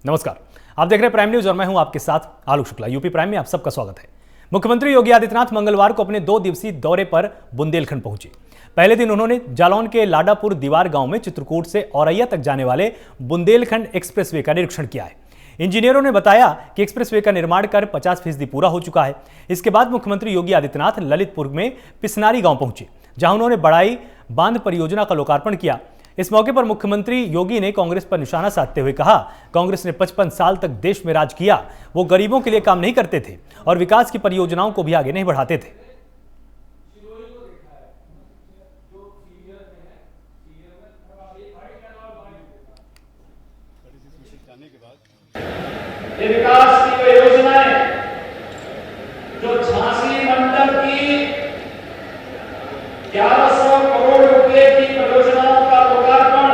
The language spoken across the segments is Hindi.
नमस्कार, आप देख रहे हैं प्राइम न्यूज और मैं हूं आपके साथ आलोक शुक्ला। यूपी प्राइम में आप सबका स्वागत है। मुख्यमंत्री योगी आदित्यनाथ मंगलवार को अपने 2 दिवसीय दौरे पर बुंदेलखंड पहुंचे। पहले दिन उन्होंने जालौन के लाडापुर दीवार गांव में चित्रकूट से औरैया तक जाने वाले बुंदेलखंड एक्सप्रेसवे का निरीक्षण किया है। इंजीनियरों ने बताया कि एक्सप्रेसवे का निर्माण कर 50% पूरा हो चुका है। इसके बाद मुख्यमंत्री योगी आदित्यनाथ ललितपुर में पिसनारी गांव पहुंचे, जहां उन्होंने बड़ाई बांध परियोजना का लोकार्पण किया। इस मौके पर मुख्यमंत्री योगी ने कांग्रेस पर निशाना साधते हुए कहा, कांग्रेस ने 55 साल तक देश में राज किया, वो गरीबों के लिए काम नहीं करते थे और विकास की परियोजनाओं को भी आगे नहीं बढ़ाते थे। ये विकास की परियोजनाएं जो झांसी मंडल की 1100 करोड़ रुपए की परियोजनाओं का लोकार्पण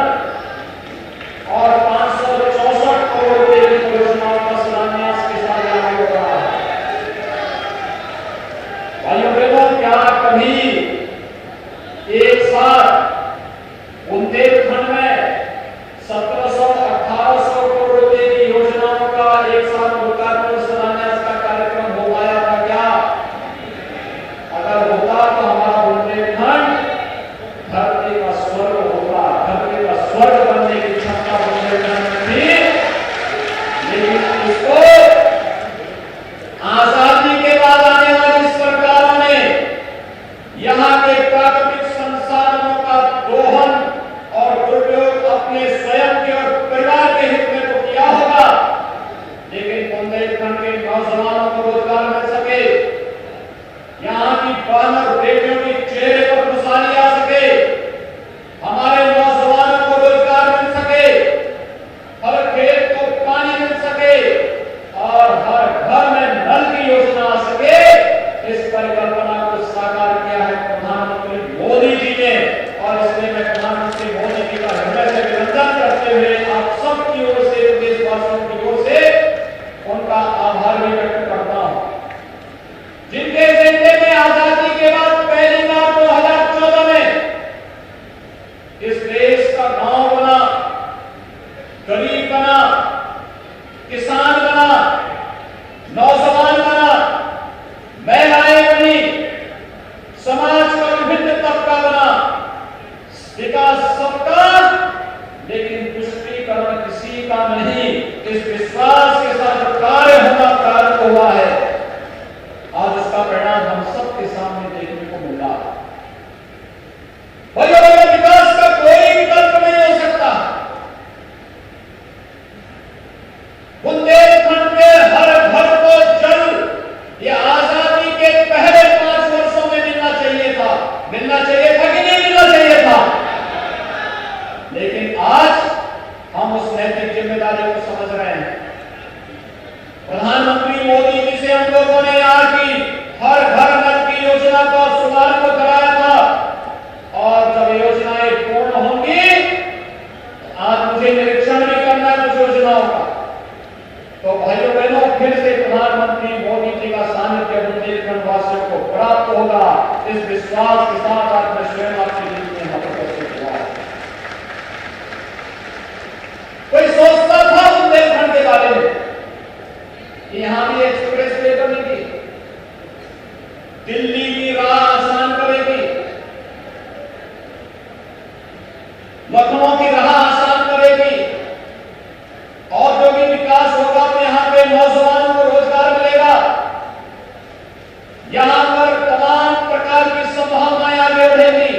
और 564 करोड़ रुपए की परियोजनाओं का शिलान्यास के साथ आगे हो रहा है। भाइयों बहनों, क्या कभी एक साथ बुंदेलखंड में 1700-1800 करोड़ रुपए की योजनाओं का एक साथ लोकार्पण शिलान्यास का कार्यक्रम हो पाया था क्या? अगर होता तो हमारा बुंदेलखंड धरती का स्वर्ग होता, धरती का स्वर्ग बनने की क्षमता बुंदेलखंड में थी। लेकिन इसको आजादी के बाद आने वाली सरकारों ने यहाँ के प्राकृतिक संसाधनों का दोहन और दुरुपयोग अपने स्वयं के और परिवार के हित में तो किया होगा, लेकिन बुंदेलखंड के नौजवानों को रोजगार मिल सके, यहाँ की बहन और बेटियों के चेहरे पर खुशहाली आ सके, हमारे नौजवानों को रोजगार मिल सके, हर खेत को पानी मिल सके और हर घर में नल की योजना आ सके, इस परिकल्पना को साकार किया है प्रधानमंत्री मोदी जी ने। और इसलिए मैं प्रधानमंत्री मोदी जी का हृदय से अभिनंदन करते हुए आप सबकी ओर से, देशवासियों की ओर से उनका आभार भी व्यक्त करता हूं, जिनके जिंदगी में आजादी के बाद पहली बार 2014 में इस देश का गांव बना, गरीब बना, किसान बना, नौजवान बना, महिलाएं बनी, समाज का विभिन्न तबका बना। विकास सबका, लेकिन तुष्टीकरण किसी का नहीं। इस विश्वास के साथ कार्य होना प्रारंभ हुआ है। आज इसका परिणाम हम सबके सामने देखने को मिल रहा है। विकास का कोई विकल्प नहीं हो सकता। बुंदेलखंड के हर घर को जल ये आजादी के पहले 5 वर्षों में मिलना चाहिए था। मिलना चाहिए था कि नहीं मिलना चाहिए था? लेकिन आज हम उस नैतिक जिम्मेदारी को समझ रहे हैं। प्रधानमंत्री मोदी जी से हम लोगों ने यहाँ की हर घर नल की योजना का शुभारंभ कराया था और जब योजनाएं पूर्ण होंगी तो आज मुझे निरीक्षण भी करना है कुछ योजनाओं का। तो भाइयों बहनों, फिर से प्रधानमंत्री मोदी जी का सानिध्य बुंदेलखंड वासियों को प्राप्त होगा। इस विश्वास के साथ आज मैं स्वयं आपके बीच में यहाँ पर उपस्थित हुआ। कोई सोचता था बुंदेलखंड के बारे में कि यहां भी एक्सप्रेस वे बनेगी, दिल्ली की राह आसान करेगी, लखनऊ की राह आसान करेगी, औद्योगिक विकास होगा तो यहां पे नौजवानों को रोजगार मिलेगा, यहां पर तमाम प्रकार की संभावनाएं आगे बढ़ेगी।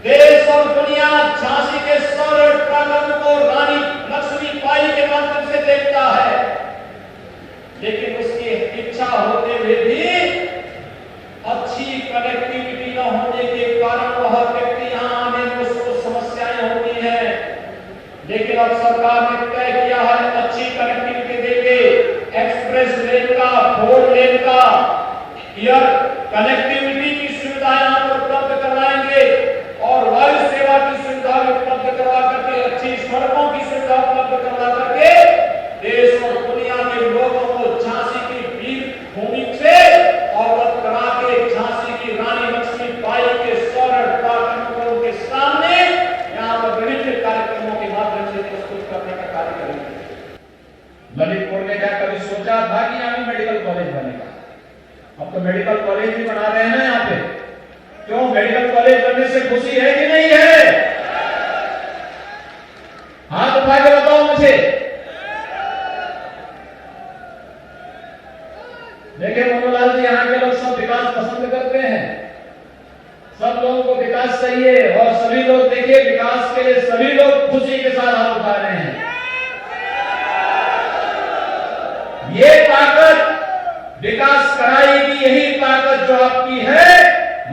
देश और दुनिया झांसी के सौर प्रांगण को रानी लक्ष्मीबाई के माध्यम से देखता है, लेकिन उसकी इच्छा होते हुए भी अच्छी कनेक्टिविटी न होने के कारण वह व्यक्ति यहां आने में उसको समस्याएं होती हैं। लेकिन अब सरकार ने तय किया है अच्छी कनेक्टिविटी देंगे, एक्सप्रेस लेन का, 4 लेन का, एयर कनेक्टिविटी की सुविधा यहां पर उपलब्ध करवाएंगे और वायु सेवा की सुविधा भी उपलब्ध करवा करके, अच्छी सड़कों की सुविधा उपलब्ध करवा करके देश और दुनिया के लोगों को झांसी की वीर भूमि से अवगत करा के झांसी की रानी लक्ष्मीबाई के सौर प्रांगण को उनके सामने यहाँ पर विभिन्न कार्यक्रमों के माध्यम से प्रस्तुत करने का ललितपुर ने क्या कभी सोचा था कि यहाँ भी मेडिकल कॉलेज बनेगा? अब तो मेडिकल कॉलेज भी बना रहे हैं ना यहाँ पे। क्यों? मेडिकल कॉलेज बनने से खुशी है कि नहीं है? हाथ उठा के बताओ मुझे। देखिए मनोलाल जी, यहाँ के लोग सब विकास पसंद करते हैं, सब लोगों को विकास चाहिए और सभी लोग देखिए विकास के लिए सभी लोग खुशी के साथ हाथ उठा रहे हैं। ये ताकत विकास कराएगी, यही ताकत जो आपकी है,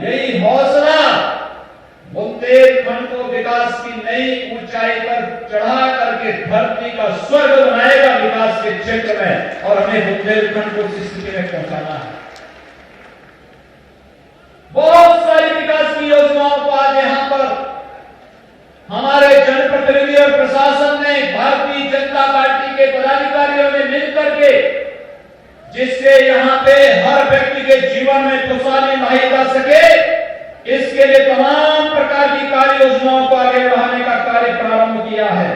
यही हौसला बुंदेलखंड को विकास की नई ऊंचाई पर चढ़ा करके धरती का स्वर्ग बनाएगा विकास के क्षेत्र में, और हमें बुंदेलखंड को इस स्थिति में पहुंचाना है। बहुत सारी विकास की योजनाओं को आज यहां पर हमारे जनप्रतिनिधि और प्रशासन ने, भारतीय जनता पार्टी के पदाधिकारियों ने मिलकर के, जिससे यहां पे हर व्यक्ति के जीवन में खुशहाली लाई जा सके, इसके लिए तमाम प्रकार की कार्य योजनाओं को आगे बढ़ाने का कार्य प्रारंभ किया है।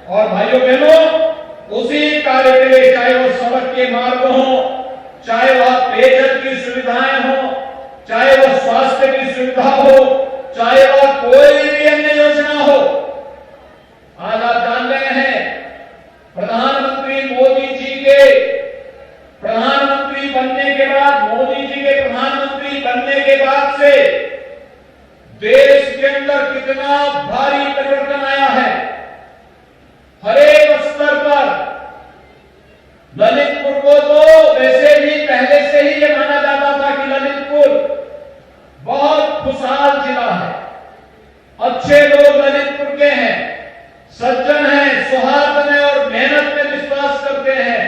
और भाइयों बहनों, उसी कार्य के लिए चाहे वो सड़क के मार्ग हो, चाहे वह पेयजल की सुविधाएं हो, चाहे वह स्वास्थ्य की सुविधा हो, चाहे वह कोई भी अन्य योजना हो, आज आप जान रहे हैं प्रधानमंत्री मोदी जी के प्रधानमंत्री बनने के बाद, मोदी जी के प्रधानमंत्री बनने के बाद से देश के अंदर कितना भारी परिवर्तन आया है। हर एक स्तर पर ललितपुर को तो वैसे भी पहले से ही ये माना जाता था कि ललितपुर बहुत खुशहाल जिला है, अच्छे लोग ललितपुर के हैं, सज्जन हैं, सौहार्द में और मेहनत में विश्वास करते हैं।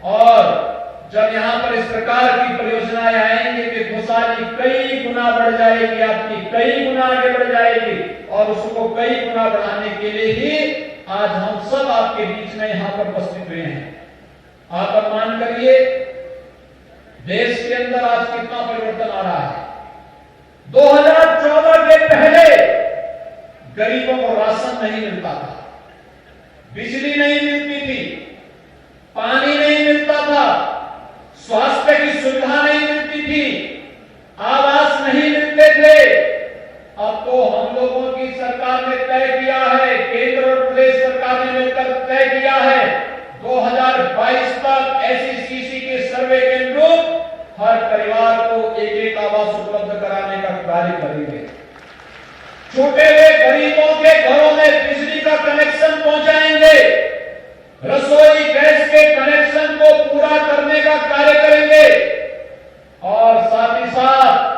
और जब यहां पर इस प्रकार की परियोजनाएं आएंगी कि खुशहाली कई गुना बढ़ जाएगी, आपकी कई गुना आगे बढ़ जाएगी, और उसको कई गुना बढ़ाने के लिए ही आज हम सब आपके बीच में यहां पर उपस्थित हुए हैं। आप अनुमान करिए देश के अंदर आज कितना परिवर्तन आ रहा है। 2014 के पहले गरीबों को राशन नहीं मिलता था, बिजली नहीं मिलती थी, पानी नहीं मिलता था, स्वास्थ्य की सुविधा नहीं मिलती थी, आवास नहीं मिलते थे। अब तो हम लोगों की सरकार ने तय किया है, केंद्र और प्रदेश सरकार ने मिलकर तय किया है, 2022 तक एसईसीसी के सर्वे के अनुरूप हर परिवार को एक एक आवास उपलब्ध कराने का कार्य करेंगे। छूटे हुए गरीबों के घरों में बिजली का कनेक्शन पहुंचाएंगे, रसोई गैस के कनेक्शन को पूरा करने का कार्य करेंगे, और साथ ही साथ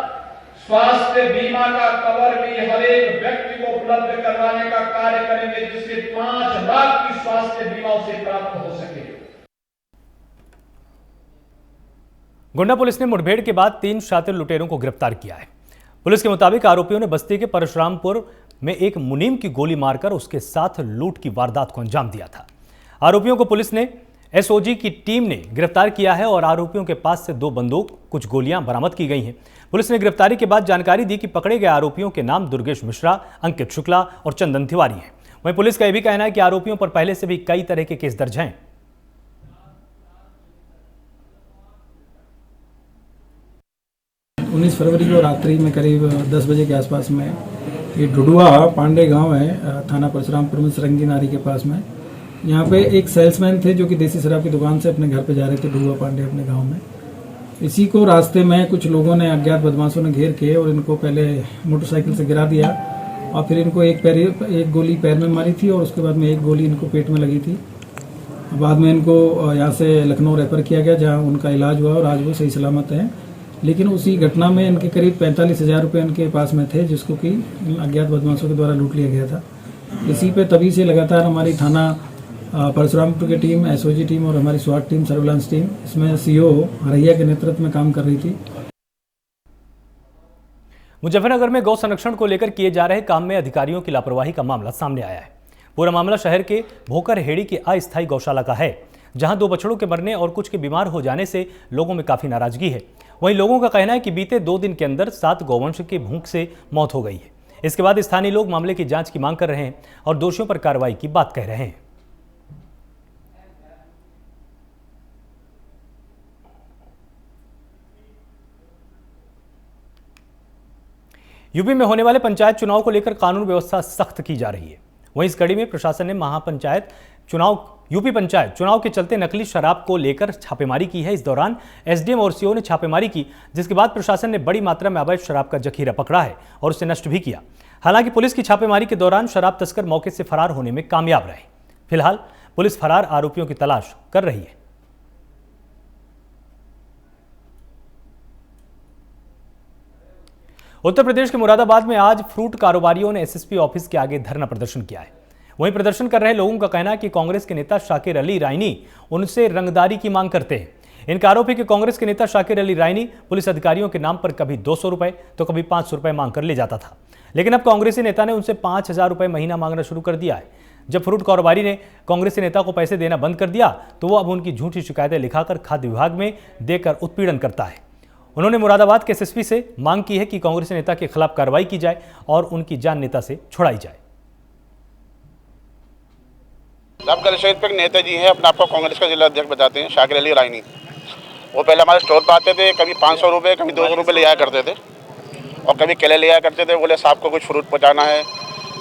स्वास्थ्य बीमा का कवर भी हर एक व्यक्ति को उपलब्ध करवाने का कार्य करेंगे, जिससे 5 लाख की स्वास्थ्य बीमा उसे प्राप्त हो सके। गोंडा पुलिस ने मुठभेड़ के बाद 3 शातिर लुटेरों को गिरफ्तार किया है। पुलिस के मुताबिक आरोपियों ने बस्ती के परशुरामपुर में एक मुनीम की गोली मारकर उसके साथ लूट की वारदात को अंजाम दिया था। आरोपियों को पुलिस ने एसओजी की टीम ने गिरफ्तार किया है और आरोपियों के पास से 2 बंदूक, कुछ गोलियां बरामद की गई हैं। पुलिस ने गिरफ्तारी के बाद जानकारी दी कि पकड़े गए आरोपियों के नाम दुर्गेश मिश्रा, अंकित शुक्ला और चंदन तिवारी हैं। वहीं पुलिस का यह भी कहना है कि आरोपियों पर पहले से भी कई तरह के केस दर्ज हैं। 19 फरवरी को रात्रि में करीब 10 बजे के आसपास में ये ढुडुआ पांडे गांव है, थाना परशुरामपुर में सरंगी नारी के पास में। यहाँ पे एक सेल्समैन थे जो कि देसी शराब की दुकान से अपने घर पे जा रहे थे, ढुडुआ पांडे अपने गांव में। इसी को रास्ते में कुछ लोगों ने, अज्ञात बदमाशों ने घेर के और इनको पहले मोटरसाइकिल से गिरा दिया और फिर इनको एक गोली पैर में मारी थी और उसके बाद में एक गोली इनको पेट में लगी थी। बाद में इनको यहाँ से लखनऊ रेफर किया गया, जहाँ उनका इलाज हुआ और आज वो सही सलामत है। लेकिन उसी घटना में इनके करीब 45,000 रुपये इनके पास में थे, जिसको कि अज्ञात बदमाशों के द्वारा लूट लिया गया था। इसी पे तभी से लगातार हमारी थाना परशुरामपुर की टीम, एसओजी टीम और हमारी स्वाट टीम, सर्विलांस टीम, इसमें सीओ हरैया के नेतृत्व में काम कर रही थी। मुजफ्फरनगर में गौ संरक्षण को लेकर किए जा रहे काम में अधिकारियों की लापरवाही का मामला सामने आया है। पूरा मामला शहर के भोकर हेड़ी की अस्थायी गौशाला का है, जहां 2 बछड़ों के मरने और कुछ के बीमार हो जाने से लोगों में काफी नाराजगी है। वहीं लोगों का कहना है कि बीते 2 दिन के अंदर 7 गौवंश की भूख से मौत हो गई है। इसके बाद स्थानीय लोग मामले की जांच की मांग कर रहे हैं और दोषियों पर कार्रवाई की बात कह रहे हैं। यूपी में होने वाले पंचायत चुनाव को लेकर कानून व्यवस्था सख्त की जा रही है। वहीं इस कड़ी में प्रशासन ने यूपी पंचायत चुनाव के चलते नकली शराब को लेकर छापेमारी की है। इस दौरान एसडीएम और सीओ ने छापेमारी की, जिसके बाद प्रशासन ने बड़ी मात्रा में अवैध शराब का जखीरा पकड़ा है और उसे नष्ट भी किया। हालांकि पुलिस की छापेमारी के दौरान शराब तस्कर मौके से फरार होने में कामयाब रहे। फिलहाल पुलिस फरार आरोपियों की तलाश कर रही है। उत्तर प्रदेश के मुरादाबाद में आज फ्रूट कारोबारियों ने एसएसपी ऑफिस के आगे धरना प्रदर्शन किया है। वहीं प्रदर्शन कर रहे लोगों का कहना है कि कांग्रेस के नेता शाकिर अली रायनी उनसे रंगदारी की मांग करते हैं। इनका आरोप है कि कांग्रेस के नेता शाकिर अली रायनी पुलिस अधिकारियों के नाम पर कभी 200 रुपए तो कभी 500 रुपए मांग कर ले जाता था, लेकिन अब कांग्रेसी नेता ने उनसे 5000 रुपए महीना मांगना शुरू कर दिया है। जब फ्रूट कारोबारी ने कांग्रेसी नेता को पैसे देना बंद कर दिया तो वो अब उनकी झूठी शिकायतें लिखाकर खाद्य विभाग में देकर उत्पीड़न करता है। उन्होंने मुरादाबाद के एसएसपी से मांग की है कि कांग्रेसी नेता के खिलाफ कार्रवाई की जाए और उनकी जान नेता से छुड़ाई जाए। अब गलशहीद पे एक नेता जी हैं, अपने आपको कांग्रेस का जिला अध्यक्ष बताते हैं, शाकिर अली रायनी। वो पहले हमारे स्टोर पर आते थे, कभी 500 रुपये कभी 200 रुपये ले आया करते थे और कभी केले ले आया करते थे। बोले साहब को कुछ फ्रूट पहुँचाना है,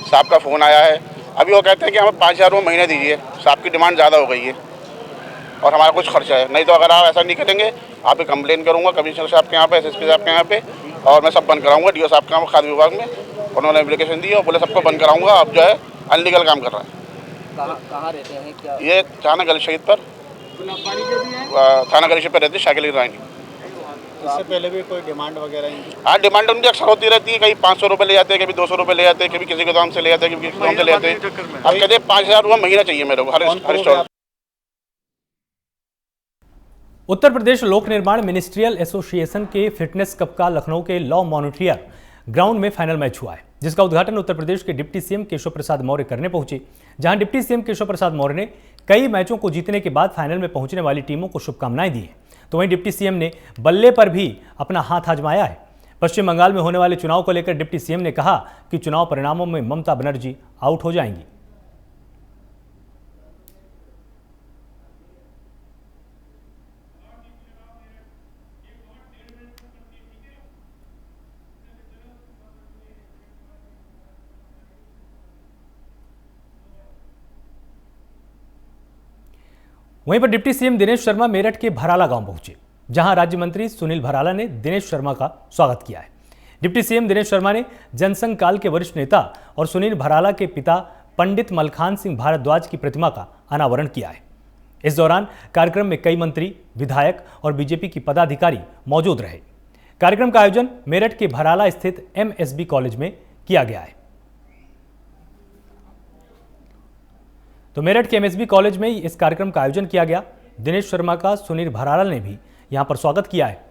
साहब का फ़ोन आया है। अभी वो कहते हैं कि हमें 5000 रुपये महीने दीजिए, साहब की डिमांड ज़्यादा हो गई है और हमारा कुछ खर्चा है, नहीं तो अगर आप ऐसा नहीं करेंगे आप कंप्लेन करूँगा कमिश्नर साहब के यहाँ पे, एसएसपी साहब के यहाँ पे, और मैं सब बंद कराऊँगा। डीओ साहब के यहाँ खाद्य विभाग में उन्होंने एप्लीकेशन दी और बोले सबको बंद कराऊँगा। अब जो है अनलीगल काम कर रहा है। कहाँ रहते हैं क्या? ये थाना गलशहीद पर, थाना गलशहीद पर रहती है शाकिर अली रायनी। इससे पहले भी कोई डिमांड वगैरह? हाँ, डिमांड उनकी अक्सर होती रहती है, कभी 500 रुपये ले जाते हैं, कभी 200 रुपये ले जाते हैं, कभी किसी गोदाम से ले जाते हैं, कभी किसी गोदाम से ले जाते हैं। अब कहते हैं 5000 रुपये महीना चाहिए मेरे को हर स्टॉल। उत्तर प्रदेश लोक निर्माण मिनिस्ट्रियल एसोसिएशन के फिटनेस कप का लखनऊ के लॉ मॉनिटरियर ग्राउंड में फाइनल मैच हुआ है, जिसका उद्घाटन उत्तर प्रदेश के डिप्टी सीएम केशव प्रसाद मौर्य करने पहुंचे। जहां डिप्टी सीएम केशव प्रसाद मौर्य ने कई मैचों को जीतने के बाद फाइनल में पहुंचने वाली टीमों को शुभकामनाएं दी हैं, तो वहीं डिप्टी सीएम ने बल्ले पर भी अपना हाथ आजमाया है। पश्चिम बंगाल में होने वाले चुनाव को लेकर डिप्टी सीएम ने कहा कि चुनाव परिणामों में ममता बनर्जी आउट हो जाएंगी। वहीं पर डिप्टी सीएम दिनेश शर्मा मेरठ के भराला गांव पहुंचे, जहां राज्य मंत्री सुनील भराला ने दिनेश शर्मा का स्वागत किया है। डिप्टी सीएम दिनेश शर्मा ने जनसंघ काल के वरिष्ठ नेता और सुनील भराला के पिता पंडित मलखान सिंह भारद्वाज की प्रतिमा का अनावरण किया है। इस दौरान कार्यक्रम में कई मंत्री, विधायक और बीजेपी की पदाधिकारी मौजूद रहे। कार्यक्रम का आयोजन मेरठ के भराला स्थित एमएसबी कॉलेज में किया गया है। तो मेरठ के एमएसबी कॉलेज में इस कार्यक्रम का आयोजन किया गया। दिनेश शर्मा का सुनील भराला ने भी यहां पर स्वागत किया है।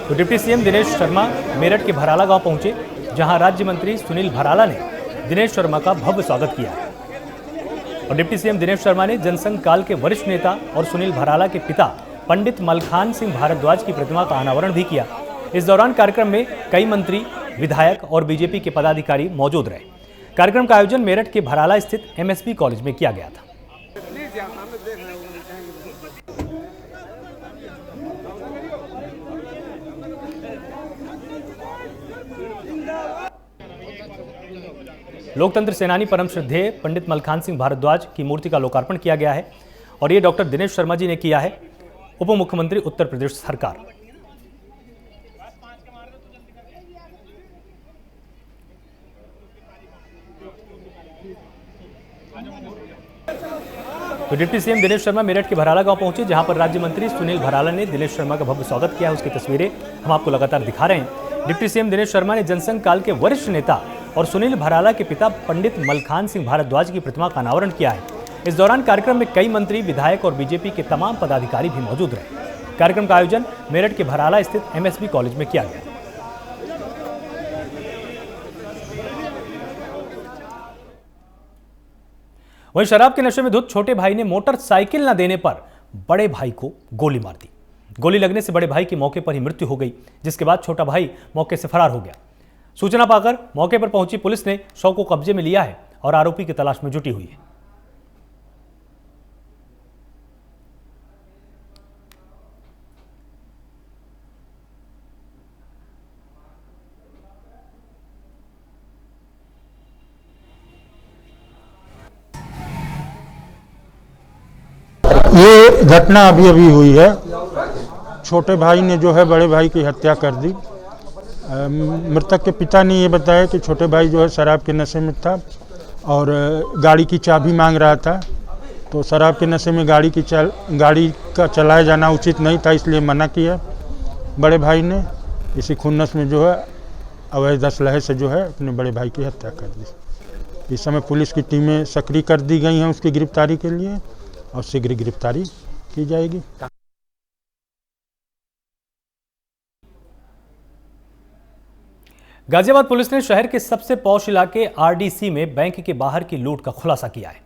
तो डिप्टी सीएम दिनेश शर्मा मेरठ के भराला गांव पहुंचे, जहां राज्य मंत्री सुनील भराला ने दिनेश शर्मा का भव्य स्वागत किया है। और डिप्टी सीएम दिनेश शर्मा ने जनसंघ काल के वरिष्ठ नेता और सुनील भराला के पिता पंडित मलखान सिंह भारद्वाज की प्रतिमा का अनावरण भी किया। इस दौरान कार्यक्रम में कई मंत्री, विधायक और बीजेपी के पदाधिकारी मौजूद रहे। कार्यक्रम का आयोजन मेरठ के भराला स्थित एमएसबी कॉलेज में किया गया था। लोकतंत्र सेनानी परम श्रद्धेय पंडित मलखान सिंह भारद्वाज की मूर्ति का लोकार्पण किया गया है और ये डॉक्टर दिनेश शर्मा जी ने किया है, उप मुख्यमंत्री उत्तर प्रदेश सरकार। तो डिप्टी सीएम दिनेश शर्मा मेरठ के भराला गांव पहुंचे, जहां पर राज्य मंत्री सुनील भराला ने दिनेश शर्मा का भव्य स्वागत किया है। उसकी तस्वीरें हम आपको लगातार दिखा रहे हैं। डिप्टी सीएम दिनेश शर्मा ने जनसंघ काल के वरिष्ठ नेता और सुनील भराला के पिता पंडित मलखान सिंह भारद्वाज की प्रतिमा का अनावरण किया है। इस दौरान कार्यक्रम में कई मंत्री, विधायक और बीजेपी के तमाम पदाधिकारी भी मौजूद रहे। कार्यक्रम का आयोजन मेरठ के भराला स्थित एमएसबी कॉलेज में किया गया। वहीं शराब के नशे में धुत छोटे भाई ने मोटरसाइकिल न देने पर बड़े भाई को गोली मार दी। गोली लगने से बड़े भाई की मौके पर ही मृत्यु हो गई, जिसके बाद छोटा भाई मौके से फरार हो गया। सूचना पाकर मौके पर पहुंची पुलिस ने शव को कब्जे में लिया है और आरोपी की तलाश में जुटी हुई है। ये घटना अभी अभी हुई है। छोटे भाई ने जो है बड़े भाई की हत्या कर दी। मृतक के पिता ने ये बताया कि छोटे भाई जो है शराब के नशे में था और गाड़ी की चाबी मांग रहा था, तो शराब के नशे में गाड़ी का चलाया जाना उचित नहीं था, इसलिए मना किया। बड़े भाई ने इसी खुन्नस में जो है अवैध असलहे से जो है अपने बड़े भाई की हत्या कर दी। इस समय पुलिस की टीमें सक्रिय कर दी गई हैं उसकी गिरफ्तारी के लिए और शीघ्र गिरफ्तारी की जाएगी। गाजियाबाद पुलिस ने शहर के सबसे पॉश इलाके आरडीसी में बैंक के बाहर की लूट का खुलासा किया है।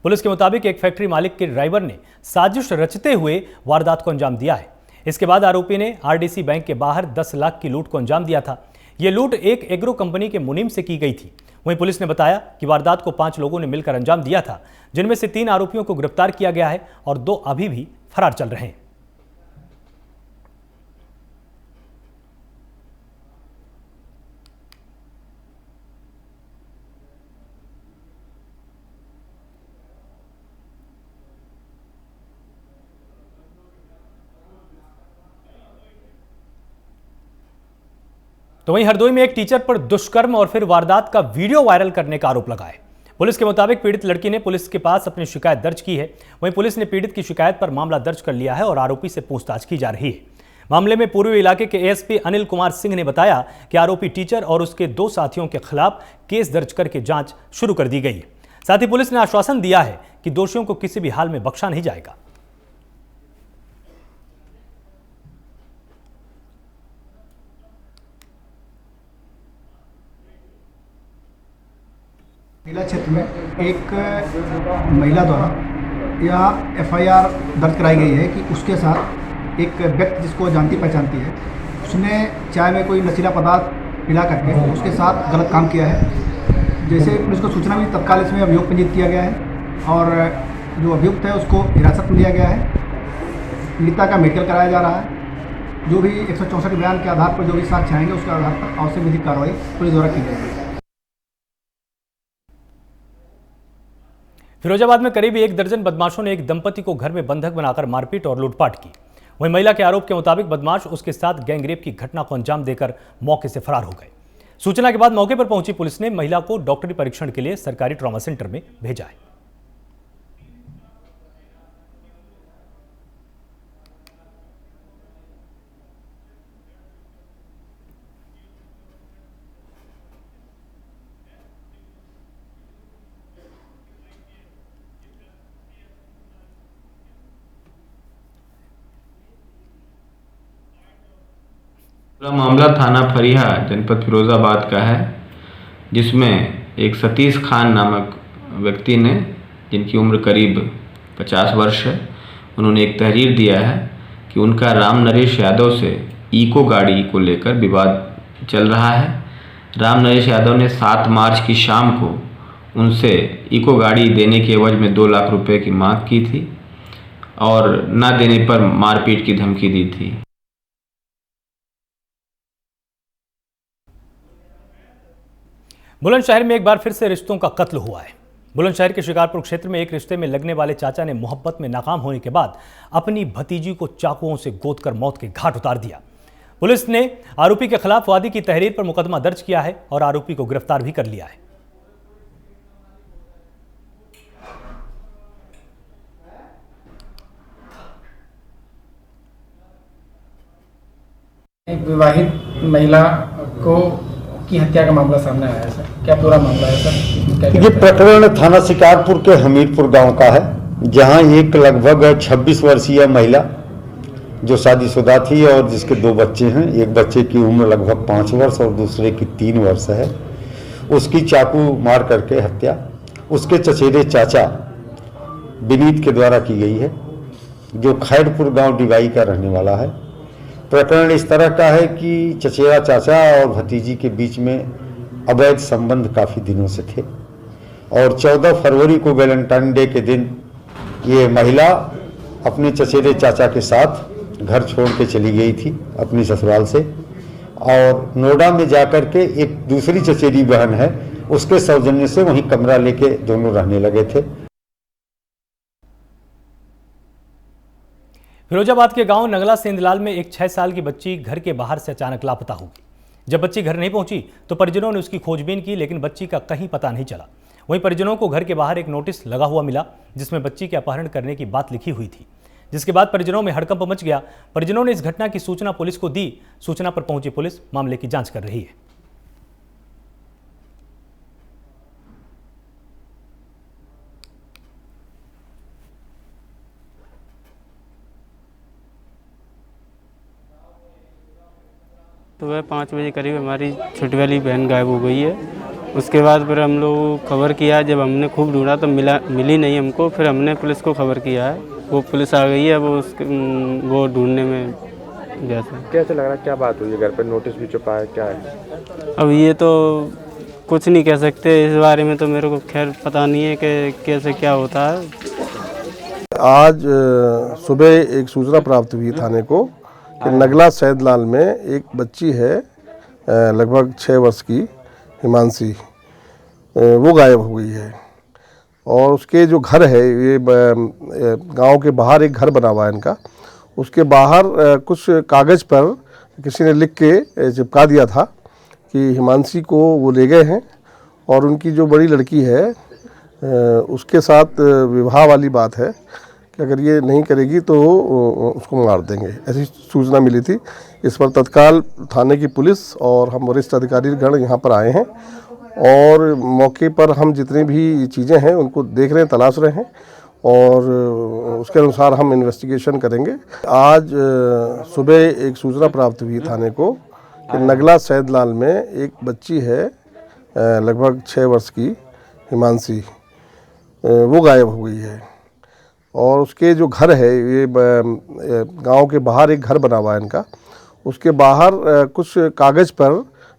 पुलिस के मुताबिक एक फैक्ट्री मालिक के ड्राइवर ने साजिश रचते हुए वारदात को अंजाम दिया है। इसके बाद आरोपी ने आरडीसी बैंक के बाहर 10 लाख की लूट को अंजाम दिया था। यह लूट एक एग्रो कंपनी के मुनीम से की गई थी। वहीं पुलिस ने बताया कि वारदात को 5 लोगों ने मिलकर अंजाम दिया था, जिनमें से 3 आरोपियों को गिरफ्तार किया गया है और 2 अभी भी फरार चल रहे हैं। तो वहीं हरदोई में एक टीचर पर दुष्कर्म और फिर वारदात का वीडियो वायरल करने का आरोप लगा है। पुलिस के मुताबिक पीड़ित लड़की ने पुलिस के पास अपनी शिकायत दर्ज की है। वहीं पुलिस ने पीड़ित की शिकायत पर मामला दर्ज कर लिया है और आरोपी से पूछताछ की जा रही है। मामले में पूर्वी इलाके के एएसपी अनिल कुमार सिंह ने बताया कि आरोपी टीचर और उसके 2 साथियों के खिलाफ केस दर्ज करके जांच शुरू कर दी गई है। साथ ही पुलिस ने आश्वासन दिया है कि दोषियों को किसी भी हाल में बख्शा नहीं जाएगा। महिला क्षेत्र में एक महिला द्वारा यह एफआईआर दर्ज कराई गई है कि उसके साथ एक व्यक्ति जिसको जानती पहचानती है, उसने चाय में कोई नशीला पदार्थ पिला करके उसके साथ गलत काम किया है। जैसे पुलिस को सूचना मिली तत्काल इसमें अभियोग पंजीकृत किया गया है और जो अभियुक्त है उसको हिरासत में लिया गया है। पीड़िता का मेडिकल कराया जा रहा है। जो भी 164 बयान के आधार पर जो भी साक्ष्य आएंगे उसके आधार पर आवश्यक विधिक कार्रवाई पुलिस द्वारा की जाएगी। फिरोजाबाद में करीब 1 दर्जन बदमाशों ने एक दंपति को घर में बंधक बनाकर मारपीट और लूटपाट की। वहीं महिला के आरोप के मुताबिक बदमाश उसके साथ गैंगरेप की घटना को अंजाम देकर मौके से फरार हो गए। सूचना के बाद मौके पर पहुंची पुलिस ने महिला को डॉक्टरी परीक्षण के लिए सरकारी ट्रॉमा सेंटर में भेजा है। पूरा मामला थाना फरिया जनपद फिरोजाबाद का है, जिसमें एक सतीश खान नामक व्यक्ति ने, जिनकी उम्र करीब 50 वर्ष है, उन्होंने एक तहरीर दिया है कि उनका राम नरेश यादव से इको गाड़ी को लेकर विवाद चल रहा है। राम नरेश यादव ने 7 मार्च की शाम को उनसे इको गाड़ी देने के एवज में 2 लाख रुपए की मांग की थी और न देने पर मारपीट की धमकी दी थी। बुलंदशहर में एक बार फिर से रिश्तों का कत्ल हुआ है। बुलंदशहर के शिकारपुर क्षेत्र में एक रिश्ते में लगने वाले चाचा ने मोहब्बत में नाकाम होने के बाद अपनी भतीजी को चाकुओं से गोदकर मौत के घाट उतार दिया। पुलिस ने आरोपी के खिलाफ वादी की तहरीर पर मुकदमा दर्ज किया है और आरोपी को गिरफ्तार भी कर लिया है। एक विवाहित महिला को की हत्या का मामला सामने आया है सर, क्या पूरा मामला है सर? ये प्रकरण थाना शिकारपुर के हमीरपुर गांव का है, जहां एक लगभग 26 वर्षीय महिला जो शादीशुदा थी और जिसके 2 बच्चे हैं, एक बच्चे की उम्र लगभग 5 वर्ष और दूसरे की 3 वर्ष है, उसकी चाकू मार करके हत्या उसके चचेरे चाचा विनीत के द्वारा की गई है, जो खैरपुर गांव डिवाई का रहने वाला है। प्रकरण इस तरह का है कि चचेरा चाचा और भतीजी के बीच में अवैध संबंध काफ़ी दिनों से थे और 14 फरवरी को वैलेंटाइन डे के दिन ये महिला अपने चचेरे चाचा के साथ घर छोड़ के चली गई थी अपनी ससुराल से और नोएडा में जाकर के एक दूसरी चचेरी बहन है उसके सौजन्य से वहीं कमरा लेके दोनों रहने लगे थे। फिरोजाबाद के गांव नगला सेंधलाल में एक 6 साल की बच्ची घर के बाहर से अचानक लापता हो गई। जब बच्ची घर नहीं पहुंची तो परिजनों ने उसकी खोजबीन की, लेकिन बच्ची का कहीं पता नहीं चला। वहीं परिजनों को घर के बाहर एक नोटिस लगा हुआ मिला जिसमें बच्ची के अपहरण करने की बात लिखी हुई थी, जिसके बाद परिजनों में हड़कंप मच गया। परिजनों ने इस घटना की सूचना पुलिस को दी। सूचना पर पहुंची पुलिस मामले की जांच कर रही है। सुबह 5 बजे करीब हमारी छोटी वाली बहन गायब हो गई है। उसके बाद फिर हम लोग खबर किया, जब हमने खूब ढूंढा तो मिली नहीं हमको। फिर हमने पुलिस को खबर किया है, वो पुलिस आ गई है, वो ढूंढने में जैसे। कैसे लग रहा है, क्या बात हुई है? घर पर नोटिस भी छुपा है, क्या है? अब ये तो कुछ नहीं कह सकते इस बारे में, तो मेरे को खैर पता नहीं है कि कैसे क्या होता है। आज सुबह एक सूचना प्राप्त हुई थाने को कि नगला सैदलाल में एक बच्ची है लगभग 6 वर्ष की हिमांशी, वो गायब हो गई है। और उसके जो घर है, ये गांव के बाहर एक घर बना हुआ है इनका, उसके बाहर कुछ कागज़ पर किसी ने लिख के चिपका दिया था कि हिमांशी को वो ले गए हैं और उनकी जो बड़ी लड़की है उसके साथ विवाह वाली बात है कि अगर ये नहीं करेगी तो उसको मार देंगे, ऐसी सूचना मिली थी। इस पर तत्काल थाने की पुलिस और हम वरिष्ठ अधिकारी गण यहाँ पर आए हैं और मौके पर हम जितनी भी चीज़ें हैं उनको देख रहे हैं, तलाश रहे हैं और उसके अनुसार हम इन्वेस्टिगेशन करेंगे। आज सुबह एक सूचना प्राप्त हुई थाने को कि नगला सैदलाल में एक बच्ची है लगभग 6 वर्ष की हिमांशी, वो गायब हो गई है। और उसके जो घर है, ये गांव के बाहर एक घर बना हुआ है इनका, उसके बाहर कुछ कागज़ पर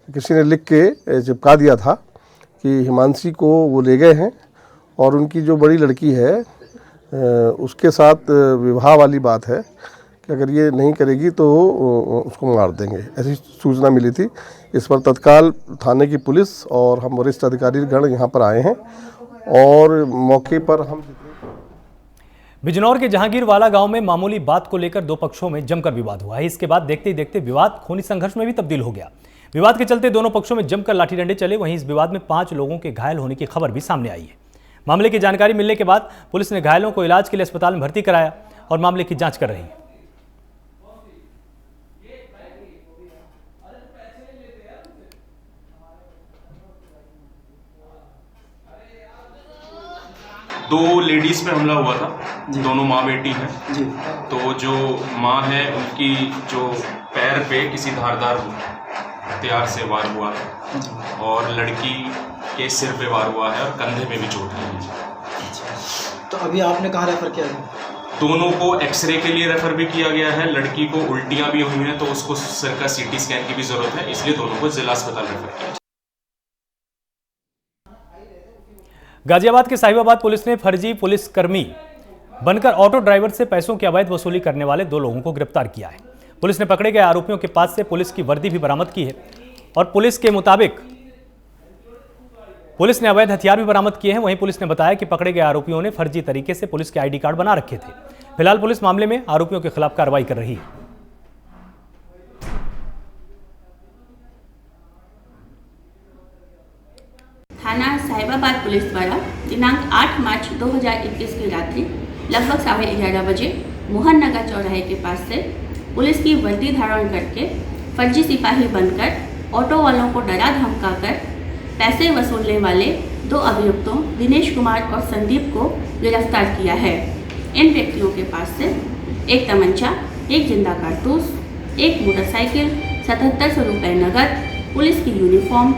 किसी ने लिख के चिपका दिया था कि हिमांशी को वो ले गए हैं और उनकी जो बड़ी लड़की है उसके साथ विवाह वाली बात है कि अगर ये नहीं करेगी तो उसको मार देंगे, ऐसी सूचना मिली थी। इस पर तत्काल थाने की पुलिस और हम वरिष्ठ अधिकारी गण यहाँ पर आए हैं और मौके पर हम। बिजनौर के जहांगीरवाला गांव में मामूली बात को लेकर 2 पक्षों में जमकर विवाद हुआ है। इसके बाद देखते ही देखते विवाद खूनी संघर्ष में भी तब्दील हो गया। विवाद के चलते दोनों पक्षों में जमकर लाठी डंडे चले। वहीं इस विवाद में 5 लोगों के घायल होने की खबर भी सामने आई है। मामले की जानकारी मिलने के बाद पुलिस ने घायलों को इलाज के लिए अस्पताल में भर्ती कराया और मामले की जांच कर रही है। दो लेडीज पे हमला हुआ था, दोनों माँ बेटी हैं। तो जो माँ है उनकी जो पैर पे किसी धारदार हथियार से वार हुआ है और लड़की के सिर पे वार हुआ है और कंधे में भी चोट लगी है। तो अभी आपने कहाँ रेफर किया है? दोनों को एक्सरे के लिए रेफर भी किया गया है। लड़की को उल्टियाँ भी हुई हैं तो उसको सिर का CT स्कैन की भी जरूरत है, इसलिए दोनों को जिला अस्पताल रेफर किया। गाजियाबाद के साहिबाबाद पुलिस ने फर्जी पुलिसकर्मी बनकर ऑटो ड्राइवर से पैसों की अवैध वसूली करने वाले 2 लोगों को गिरफ्तार किया है। पुलिस ने पकड़े गए आरोपियों के पास से पुलिस की वर्दी भी बरामद की है और पुलिस के मुताबिक पुलिस ने अवैध हथियार भी बरामद किए हैं। वहीं पुलिस ने बताया कि पकड़े गए आरोपियों ने फर्जी तरीके से पुलिस के ID कार्ड बना रखे थे। फिलहाल पुलिस मामले में आरोपियों के खिलाफ कार्रवाई कर रही है। थाना साहिबाबाद पुलिस द्वारा दिनांक 8 मार्च 2021 की रात्रि लगभग 11:30 बजे मोहन नगर चौराहे के पास से पुलिस की वर्दी धारण करके फर्जी सिपाही बनकर ऑटो वालों को डरा धमकाकर पैसे वसूलने वाले 2 अभियुक्तों दिनेश कुमार और संदीप को गिरफ्तार किया है। इन व्यक्तियों के पास से एक तमंचा, एक जिंदा कारतूस, एक मोटरसाइकिल, 7700 रुपये नकद, पुलिस की यूनिफॉर्म,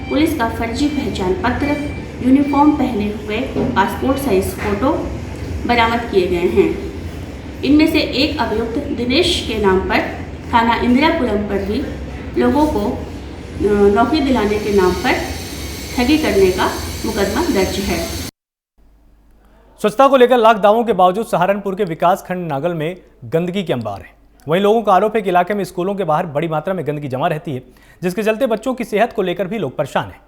पुलिस का फर्जी पहचान पत्र, यूनिफॉर्म पहने हुए पासपोर्ट साइज फोटो बरामद किए गए हैं। इनमें से एक अभियुक्त दिनेश के नाम पर थाना इंदिरापुरम पर भी लोगों को नौकरी दिलाने के नाम पर ठगी करने का मुकदमा दर्ज है। स्वच्छता को लेकर लाख दावों के बावजूद सहारनपुर के विकास खंड नागल में गंदगी के अंबार है। वहीं लोगों का आरोप है कि इलाके में स्कूलों के बाहर बड़ी मात्रा में गंदगी जमा रहती है, जिसके चलते बच्चों की सेहत को लेकर भी लोग परेशान हैं।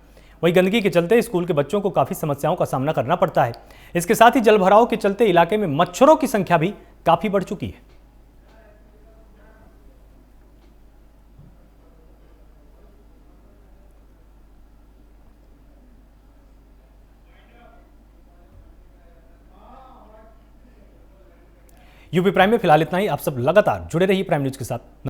वहीं गंदगी के चलते स्कूल के बच्चों को काफी समस्याओं का सामना करना पड़ता है। इसके साथ ही जलभराव के चलते इलाके में मच्छरों की संख्या भी काफी बढ़ चुकी है। यूपी प्राइम में फिलहाल इतना ही। आप सब लगातार जुड़े रहिए प्राइम न्यूज के साथ।